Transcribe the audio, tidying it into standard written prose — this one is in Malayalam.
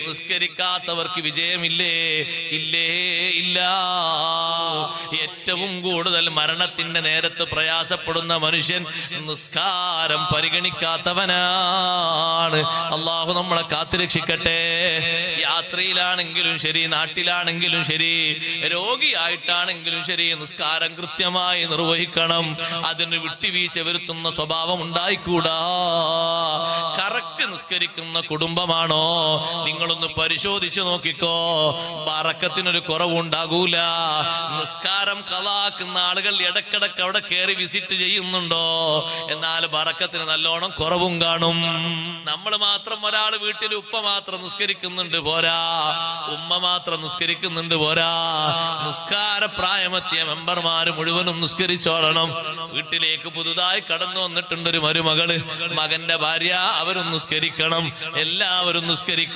നിസ്കരിക്കാത്തവർക്ക് വിജയമില്ലേ? ഇല്ലേ ഇല്ല. ഏറ്റവും കൂടുതൽ മരണത്തിന്റെ നേരത്ത് പ്രയാസപ്പെടുന്ന മനുഷ്യൻ നിസ്കാരം പരിഗണിക്കാത്തവനാണ്. അള്ളാഹു നമ്മളെ കാത്തുരക്ഷിക്കട്ടെ. യാത്രയിലാണെങ്കിലും ശരി, നാട്ടിലാണെങ്കിലും ശരി, രോഗിയായിട്ടാണെങ്കിലും ശരി, നിസ്കാരം കൃത്യമായി നിർവഹിക്കണം. അതിന് വിട്ടുവീഴ്ച വരുത്തുന്ന സ്വഭാവം ഉണ്ടായിക്കൂടാ. കറക്റ്റ് നിസ്കരിക്കുന്ന കുടുംബമാണോ? നിങ്ങളൊന്ന് പരിശോധിച്ചു നോക്കിക്കോ. ബറക്കത്തിനൊരു കുറവുണ്ടാകൂല. നിസ്കാരം കളാക്കുന്ന ആളുകൾ ഇടക്കിടക്ക് അവിടെ കയറി വിസിറ്റ് ചെയ്യുന്നുണ്ടോ? എന്നാൽ ബറക്കത്തിന് നല്ലോണം കുറവും കാണും. നമ്മൾ മാത്രം, ഒരാൾ വീട്ടിൽ ഉപ്പ മാത്രം നിസ്കരിക്കുന്നുണ്ട് പോരാ, ഉമ്മ മാത്രം നിസ്കരിക്കുന്നുണ്ട് പോരാ. നിസ്കാര പ്രായമെത്തിയ മെമ്പർമാര് മുഴുവനും നിസ്കരിച്ചോളണം. വീട്ടിലേക്ക് പുതുതായി കടന്നു വന്നിട്ടുണ്ട് ഒരു മരുമകള്, മകന്റെ ഭാര്യ, അവരും നിസ്കരിക്കണം. എല്ലാവരും നിസ്കരിക്കണം.